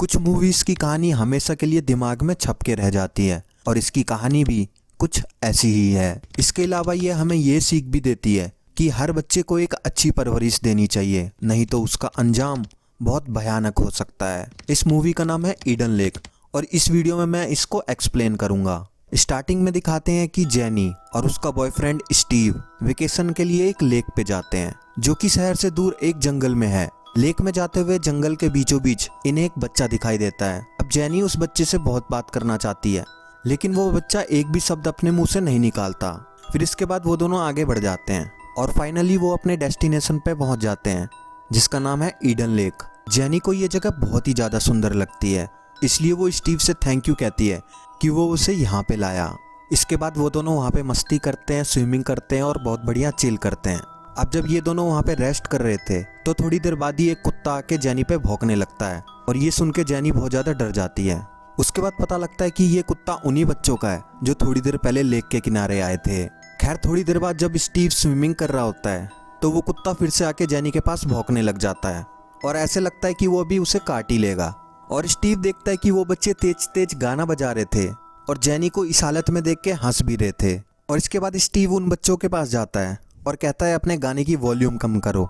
कुछ मूवीज की कहानी हमेशा के लिए दिमाग में छप के रह जाती है और इसकी कहानी भी कुछ ऐसी ही है। इसके अलावा ये हमें ये सीख भी देती है कि हर बच्चे को एक अच्छी परवरिश देनी चाहिए, नहीं तो उसका अंजाम बहुत भयानक हो सकता है। इस मूवी का नाम है ईडन लेक और इस वीडियो में मैं इसको एक्सप्लेन करूंगा। स्टार्टिंग में दिखाते हैं कि जेनी और उसका बॉयफ्रेंड स्टीव वेकेशन के लिए एक लेक पे जाते हैं जो कि शहर से दूर एक जंगल में है। लेक में जाते हुए जंगल के बीचों बीच इन्हें एक बच्चा दिखाई देता है। अब जेनी उस बच्चे से बहुत बात करना चाहती है लेकिन वो बच्चा एक भी शब्द अपने मुंह से नहीं निकालता। फिर इसके बाद वो दोनों आगे बढ़ जाते हैं और फाइनली वो अपने डेस्टिनेशन पे पहुंच जाते हैं जिसका नाम है ईडन लेक। जेनी को ये जगह बहुत ही ज़्यादा सुंदर लगती है, इसलिए वो स्टीव से थैंक यू कहती है कि वो उसे यहाँ पे लाया। इसके बाद वो दोनों वहाँ पे मस्ती करते हैं, स्विमिंग करते हैं और बहुत बढ़िया चिल करते हैं। अब जब ये दोनों वहाँ पे रेस्ट कर रहे थे तो थोड़ी देर बाद ही एक कुत्ता आके जेनी पे भौंकने लगता है और ये सुन के जेनी बहुत ज़्यादा डर जाती है। उसके बाद पता लगता है कि ये कुत्ता उन्हीं बच्चों का है जो थोड़ी देर पहले लेक के किनारे आए थे। खैर थोड़ी देर बाद जब स्टीव स्विमिंग कर रहा होता है तो वो कुत्ता फिर से आके जेनी के पास भौंकने लग जाता है और ऐसे लगता है कि वो अभी उसे काट ही लेगा। और स्टीव देखता है कि वो बच्चे तेज तेज गाना बजा रहे थे और जेनी को इस हालत में देख के हंस भी रहे थे। और इसके बाद स्टीव उन बच्चों के पास जाता है और कहता है अपने गाने की वॉल्यूम कम करो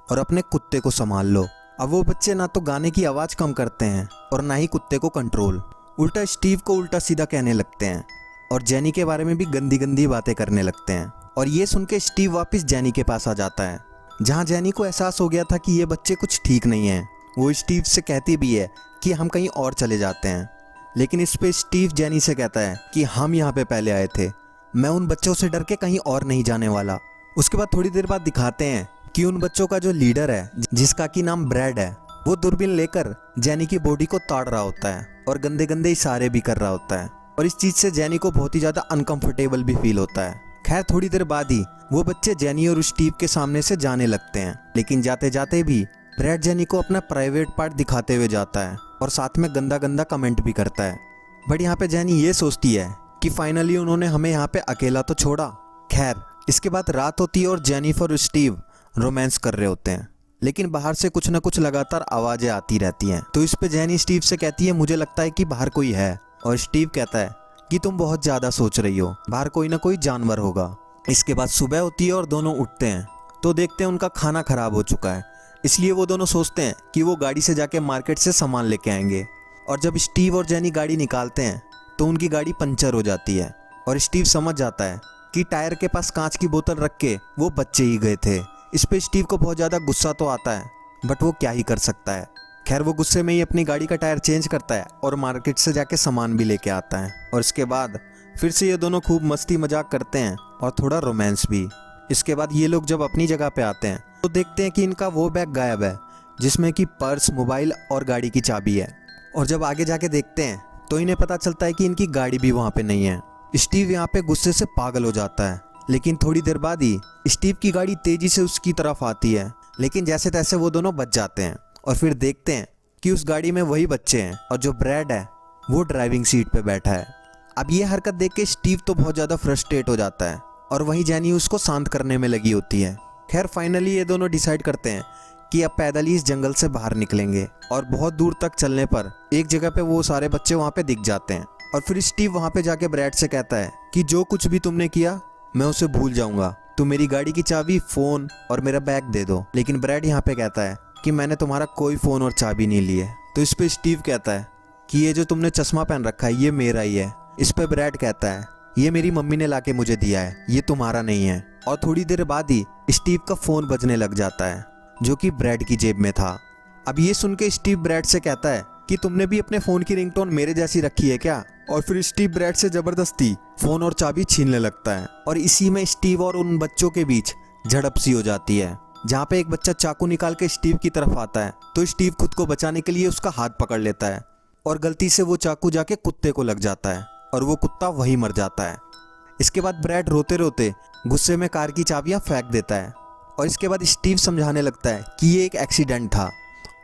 और अपने कुत्ते को संभाल लो। अब वो बच्चे ना तो गाने की आवाज़ कम करते हैं और ना ही कुत्ते को कंट्रोल, उल्टा स्टीव को उल्टा सीधा कहने लगते हैं और जेनी के बारे में भी गंदी गंदी बातें करने लगते हैं। और ये सुन के स्टीव वापस जेनी के पास आ जाता है जहाँ जेनी को एहसास हो गया था कि ये बच्चे कुछ ठीक नहीं हैं। वो स्टीव से कहती भी है कि हम कहीं और चले जाते हैं, लेकिन इस पे स्टीव जेनी से कहता है कि हम यहाँ पे पहले आए थे, मैं उन बच्चों से डर के कहीं और नहीं जाने वाला। उसके बाद थोड़ी देर बाद दिखाते हैं कि उन बच्चों का जो लीडर है जिसका कि नाम ब्रैड है वो दूरबीन लेकर जेनी की बॉडी को ताड़ रहा होता है और गंदे गंदे इशारे भी कर रहा होता है और इस चीज़ से जेनी को बहुत ही ज़्यादा अनकंफर्टेबल भी फील होता है। खैर थोड़ी देर बाद ही वो बच्चे जेनी और स्टीव के सामने से जाने लगते हैं, लेकिन जाते जाते भी ब्रैड जेनी को अपना प्राइवेट पार्ट दिखाते हुए जाता है और साथ में गंदा गंदा कमेंट भी करता है। बट यहाँ पे जेनी ये सोचती है कि फाइनली उन्होंने हमें यहाँ पे अकेला तो छोड़ा। खैर इसके बाद रात होती है और जेनिफर और स्टीव रोमांस कर रहे होते हैं, लेकिन बाहर से कुछ ना कुछ लगातार आवाज़ें आती रहती हैं। तो इस पे जेनी स्टीव से कहती है मुझे लगता है कि बाहर कोई है, और स्टीव कहता है कि तुम बहुत ज़्यादा सोच रही हो, बाहर कोई ना कोई जानवर होगा। इसके बाद सुबह होती है और दोनों उठते हैं तो देखते हैं उनका खाना खराब हो चुका है, इसलिए वो दोनों सोचते हैं कि वो गाड़ी से जाके मार्केट से सामान लेके आएंगे। और जब स्टीव और जेनी गाड़ी निकालते हैं तो उनकी गाड़ी पंचर हो जाती है और स्टीव समझ जाता है कि टायर के पास कांच की बोतल रख के वो बच्चे ही गए थे। इस पे स्टीव को बहुत ज़्यादा गुस्सा तो आता है बट वो क्या ही कर सकता है। खैर वो गुस्से में ही अपनी गाड़ी का टायर चेंज करता है और मार्केट से जाके सामान भी लेके आता है और इसके बाद फिर से ये दोनों खूब मस्ती मजाक करते हैं और थोड़ा रोमांस भी। इसके बाद ये लोग जब अपनी जगह पे आते हैं तो देखते हैं कि इनका वो बैग गायब है जिसमें कि पर्स, मोबाइल और गाड़ी की चाबी है। और जब आगे जाके देखते हैं तो इन्हें पता चलता है कि इनकी गाड़ी भी वहाँ पे नहीं है। स्टीव यहाँ पे गुस्से से पागल हो जाता है, लेकिन थोड़ी देर बाद ही स्टीव की गाड़ी तेजी से उसकी तरफ आती है, लेकिन जैसे तैसे वो दोनों बच जाते हैं। और फिर देखते हैं कि उस गाड़ी में वही बच्चे हैं और जो ब्रैड है वो ड्राइविंग सीट पे बैठा है। अब ये हरकत देख के स्टीव तो बहुत ज़्यादा फ्रस्ट्रेट हो जाता है और वहीं जेनी उसको शांत करने में लगी होती है। खैर फाइनली ये दोनों डिसाइड करते हैं कि अब पैदल ही इस जंगल से बाहर निकलेंगे और बहुत दूर तक चलने पर एक जगह पे वो सारे बच्चे वहाँ पे दिख जाते हैं। और फिर स्टीव वहाँ पे जाके ब्रैड से कहता है कि जो कुछ भी तुमने किया मैं उसे भूल जाऊंगा, तुम मेरी गाड़ी की चाबी, फ़ोन और मेरा बैग दे दो। लेकिन ब्रैड यहाँ पे कहता है कि मैंने तुम्हारा कोई फ़ोन और चाबी नहीं ली है। तो इस पे स्टीव कहता है कि ये जो तुमने चश्मा पहन रखा है ये मेरा ही है। इस पे ब्रैड कहता है ये मेरी मम्मी ने लाके मुझे दिया है, ये तुम्हारा नहीं है। और थोड़ी देर बाद ही स्टीव का फ़ोन बजने लग जाता है जो कि ब्रैड की जेब में था। अब ये सुन के स्टीव ब्रैड से कहता है कि तुमने भी अपने फ़ोन की रिंगटोन मेरे जैसी रखी है क्या। और फिर स्टीव ब्रैड से ज़बरदस्ती फ़ोन और चाबी छीनने लगता है और इसी में स्टीव और उन बच्चों के बीच झड़प सी हो जाती है, जहाँ पे एक बच्चा चाकू निकाल के स्टीव की तरफ आता है तो स्टीव खुद को बचाने के लिए उसका हाथ पकड़ लेता है और गलती से वो चाकू जाके कुत्ते को लग जाता है और वो कुत्ता वहीं मर जाता है। इसके बाद ब्रैड रोते रोते गुस्से में कार की चाबियाँ फेंक देता है और इसके बाद स्टीव समझाने लगता है कि ये एक एक्सीडेंट था।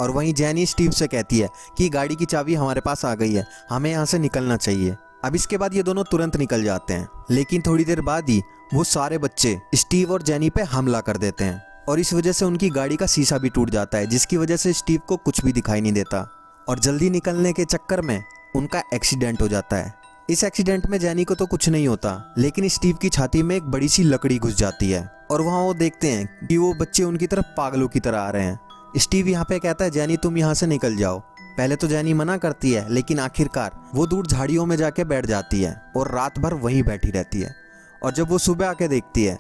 और वहीं जेनी स्टीव से कहती है कि गाड़ी की चाबी हमारे पास आ गई है, हमें यहाँ से निकलना चाहिए। अब इसके बाद ये दोनों तुरंत निकल जाते हैं, लेकिन थोड़ी देर बाद ही वो सारे बच्चे स्टीव और जेनी पे हमला कर देते हैं और इस वजह से उनकी गाड़ी का शीशा भी टूट जाता है, जिसकी वजह से स्टीव को कुछ भी दिखाई नहीं देता और जल्दी निकलने के चक्कर में उनका एक्सीडेंट हो जाता है। इस एक्सीडेंट में जेनी को तो कुछ नहीं होता, लेकिन स्टीव की छाती में एक बड़ी सी लकड़ी घुस जाती है और वहाँ वो देखते हैं कि वो बच्चे उनकी तरफ पागलों की तरह आ रहे हैं। स्टीव यहाँ पे कहता है जेनी तुम यहाँ से निकल जाओ। पहले तो जेनी मना करती है, लेकिन आखिरकार वो दूर झाड़ियों में जाके बैठ जाती है और रात भर वहीं बैठी रहती है। और जब वो सुबह आके देखती है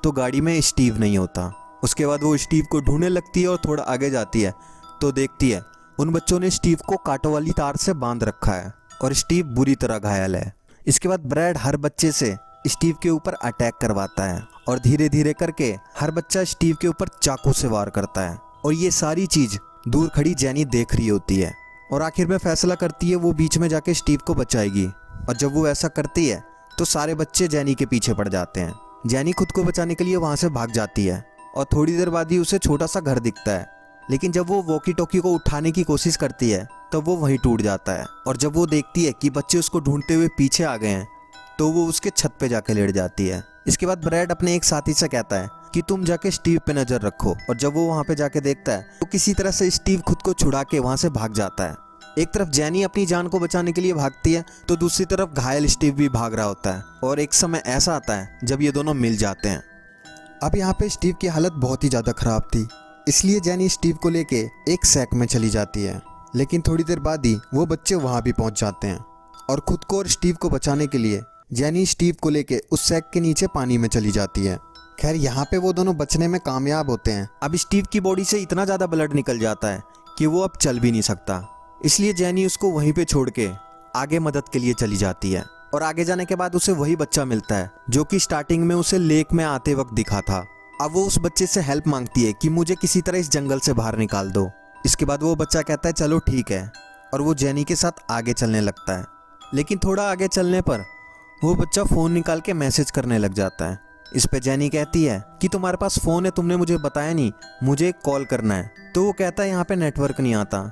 तो गाड़ी में स्टीव नहीं होता। उसके बाद वो स्टीव को ढूंढने लगती है और थोड़ा आगे जाती है तो देखती है उन बच्चों ने स्टीव को कांटों वाली तार से बांध रखा है और स्टीव बुरी तरह घायल है। इसके बाद ब्रैड हर बच्चे से स्टीव के ऊपर अटैक करवाता है और धीरे धीरे करके हर बच्चा स्टीव के ऊपर चाकू से वार करता है। और ये सारी चीज दूर खड़ी जेनी देख रही होती है और आखिर में फैसला करती है वो बीच में जाके स्टीव को बचाएगी। और जब वो ऐसा करती है तो सारे बच्चे जेनी के पीछे पड़ जाते हैं। जेनी खुद को बचाने के लिए वहां से भाग जाती है और थोड़ी देर बाद ही उसे छोटा सा घर दिखता है, लेकिन जब वो वॉकी टॉकी को उठाने की कोशिश करती है तब वो वहीं टूट जाता है। और जब वो देखती है कि बच्चे उसको ढूंढते हुए पीछे आ गए हैं तो वो उसके छत पे जाके लेट जाती है। इसके बाद ब्रैड अपने एक साथी से कहता है कि तुम जाके स्टीव पे नजर रखो। और जब वो वहां पे जाके देखता है तो किसी तरह से स्टीव खुद को छुड़ा के वहां से भाग जाता है। एक तरफ जेनी अपनी जान को बचाने के लिए भागती है तो दूसरी तरफ घायल स्टीव भी भाग रहा होता है। और एक समय ऐसा आता है जब ये दोनों मिल जाते हैं। अब यहाँ पे स्टीव की हालत बहुत ही ज़्यादा ख़राब थी, इसलिए जेनी स्टीव को लेके एक सैक में चली जाती है। लेकिन थोड़ी देर बाद ही वो बच्चे वहाँ भी पहुँच जाते हैं और खुद को और स्टीव को बचाने के लिए जेनी स्टीव को लेके उस सैक के नीचे पानी में चली जाती है। खैर यहाँ पे वो दोनों बचने में कामयाब होते हैं। अब स्टीव की बॉडी से इतना ज़्यादा ब्लड निकल जाता है कि वो अब चल भी नहीं सकता, इसलिए जेनी उसको वहीं पे छोड़ के आगे मदद के लिए चली जाती है। और आगे जाने के बाद उसे वही बच्चा मिलता है जो कि स्टार्टिंग में उसे लेक में आते वक्त दिखा था। अब वो उस बच्चे से हेल्प मांगती है कि मुझे किसी तरह इस जंगल से बाहर निकाल दो। इसके बाद वो बच्चा कहता है चलो ठीक है, और वो जेनी के साथ आगे चलने लगता है। लेकिन थोड़ा आगे चलने पर वो बच्चा फ़ोन निकाल के मैसेज करने लग जाता है। इस पे जेनी कहती है कि तुम्हारे पास फ़ोन है, तुमने मुझे बताया नहीं, मुझे कॉल करना है। तो वो कहता है यहाँ पे नेटवर्क नहीं आता।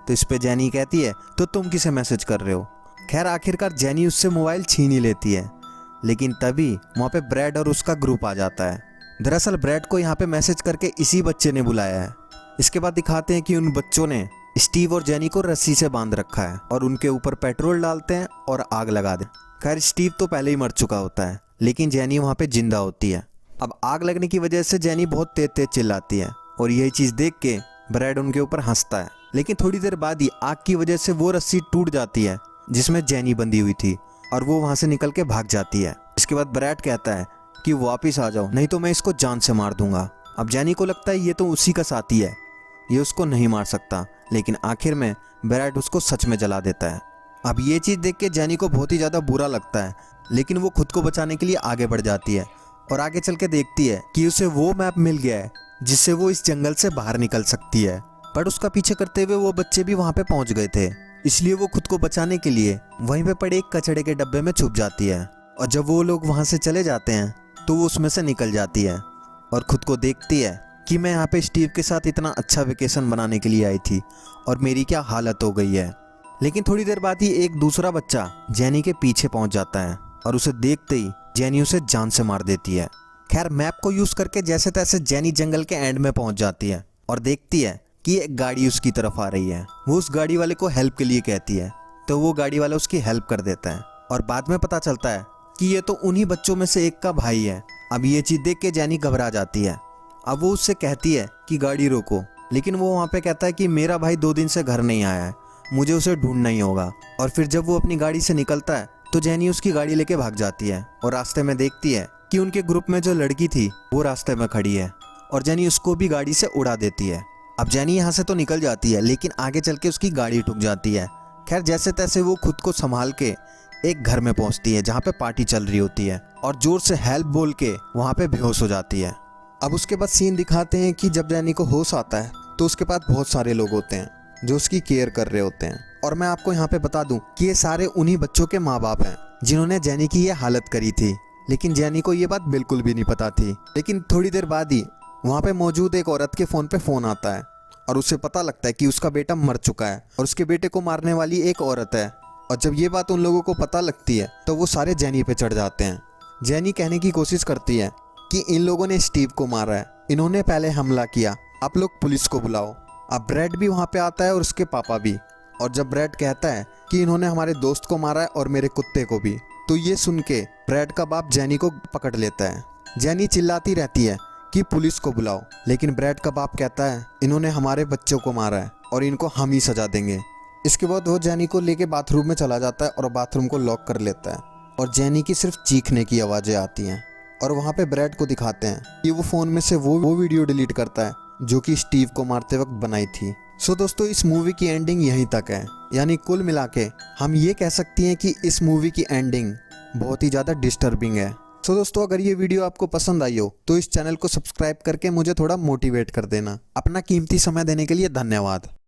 तो इस पे जेनी कहती है तो तुम किसे मैसेज कर रहे हो। खैर आखिरकार जेनी उससे मोबाइल छीन ही लेती है, लेकिन तभी वहाँ पे ब्रैड और उसका ग्रुप आ जाता है। दरअसल ब्रैड को यहाँ पे मैसेज करके इसी बच्चे ने बुलाया है। इसके बाद दिखाते हैं कि उन बच्चों ने स्टीव और जेनी को रस्सी से बांध रखा है और उनके ऊपर पेट्रोल डालते हैं और आग लगा दें। खैर स्टीव तो पहले ही मर चुका होता है, लेकिन जेनी वहाँ पे जिंदा होती है। अब आग लगने की वजह से जेनी बहुत तेज तेज चिल्लाती है और यही चीज़ देख के ब्रैड उनके ऊपर हंसता है। लेकिन थोड़ी देर बाद ही आग की वजह से वो रस्सी टूट जाती है जिसमें जेनी बंधी हुई थी और वो वहाँ से निकल के भाग जाती है। इसके बाद ब्रैड कहता है कि वापिस आ जाओ, नहीं तो मैं इसको जान से मार दूंगा। अब जेनी को लगता है ये तो उसी का साथी है, ये उसको नहीं मार सकता, लेकिन आखिर में ब्रैड उसको सच में जला देता है। अब ये चीज़ देख के जेनी को बहुत ही ज़्यादा बुरा लगता है, लेकिन वो खुद को बचाने के लिए आगे बढ़ जाती है और आगे चल के देखती है कि उसे वो मैप मिल गया है जिससे वो इस जंगल से बाहर निकल सकती है। पर उसका पीछे करते हुए वो बच्चे भी वहाँ पे पहुँच गए थे, इसलिए वो खुद को बचाने के लिए वहीं पे पड़े एक कचड़े के डब्बे में छुप जाती है। और जब वो लोग वहाँ से चले जाते हैं तो वो उसमें से निकल जाती है और खुद को देखती है कि मैं यहाँ पे स्टीव के साथ इतना अच्छा वेकेशन मनाने के लिए आई थी और मेरी क्या हालत हो गई है। लेकिन थोड़ी देर बाद ही एक दूसरा बच्चा जेनी के पीछे पहुँच जाता है और उसे देखते ही जेनी उसे जान से मार देती है। खैर मैप को यूज़ करके जैसे तैसे जेनी जंगल के एंड में पहुँच जाती है और देखती है कि एक गाड़ी उसकी तरफ आ रही है। वो उस गाड़ी वाले को हेल्प के लिए कहती है तो वो गाड़ी वाला उसकी हेल्प कर देता है और बाद में पता चलता है कि ये तो उन्हीं बच्चों में से एक का भाई है। अब ये चीज़ देख के जेनी घबरा जाती है। अब वो उससे कहती है कि गाड़ी रोको, लेकिन वो वहाँ पे कहता है कि मेरा भाई 2 दिन से घर नहीं आया है, मुझे उसे ढूंढना ही होगा। और फिर जब वो अपनी गाड़ी से निकलता है तो जेनी उसकी गाड़ी लेके भाग जाती है और रास्ते में देखती है कि उनके ग्रुप में जो लड़की थी वो रास्ते में खड़ी है और जेनी उसको भी गाड़ी से उड़ा देती है। अब जेनी यहाँ से तो निकल जाती है, लेकिन आगे चल के उसकी गाड़ी ठुक जाती है। खैर जैसे तैसे वो खुद को संभाल के एक घर में पहुँचती है जहाँ पे पार्टी चल रही होती है और जोर से हेल्प बोल के वहाँ पे बेहोश हो जाती है। अब उसके बाद सीन दिखाते हैं कि जब जेनी को होश आता है तो उसके पास बहुत सारे लोग होते हैं जो उसकी केयर कर रहे होते हैं। और मैं आपको यहाँ पे बता दूं कि ये सारे उन्हीं बच्चों के माँ बाप हैं जिन्होंने जेनी की ये हालत करी थी, लेकिन जेनी को ये बात बिल्कुल भी नहीं पता थी। लेकिन थोड़ी देर बाद ही वहाँ पे मौजूद एक औरत के फ़ोन पे फ़ोन आता है और उसे पता लगता है कि उसका बेटा मर चुका है और उसके बेटे को मारने वाली एक औरत है। और जब ये बात उन लोगों को पता लगती है तो वो सारे जेनी पे चढ़ जाते हैं। जेनी कहने की कोशिश करती है कि इन लोगों ने स्टीव को मारा है, इन्होंने पहले हमला किया, आप लोग पुलिस को बुलाओ। अब ब्रैड भी वहाँ पे आता है और उसके पापा भी। और जब ब्रैड कहता है कि इन्होंने हमारे दोस्त को मारा है और मेरे कुत्ते को भी, तो ये सुन के ब्रैड का बाप जेनी को पकड़ लेता है। जेनी चिल्लाती रहती है कि पुलिस को बुलाओ, लेकिन ब्रैड का बाप कहता है इन्होंने हमारे बच्चों को मारा है और इनको हम ही सजा देंगे। इसके बाद वो जेनी को लेके बाथरूम में चला जाता है और बाथरूम को लॉक कर लेता है और जेनी की सिर्फ चीखने की आवाज़ें आती हैं। और वहाँ पे ब्रैड को दिखाते हैं कि वो फ़ोन में से वो वीडियो डिलीट करता है जो कि स्टीव को मारते वक्त बनाई थी। सो दोस्तों, इस मूवी की एंडिंग यहीं तक है, यानी कुल मिला के हम ये कह सकती हैं कि इस मूवी की एंडिंग बहुत ही ज़्यादा डिस्टर्बिंग है। सो दोस्तों, अगर ये वीडियो आपको पसंद आई हो तो इस चैनल को सब्सक्राइब करके मुझे थोड़ा मोटिवेट कर देना। अपना कीमती समय देने के लिए धन्यवाद।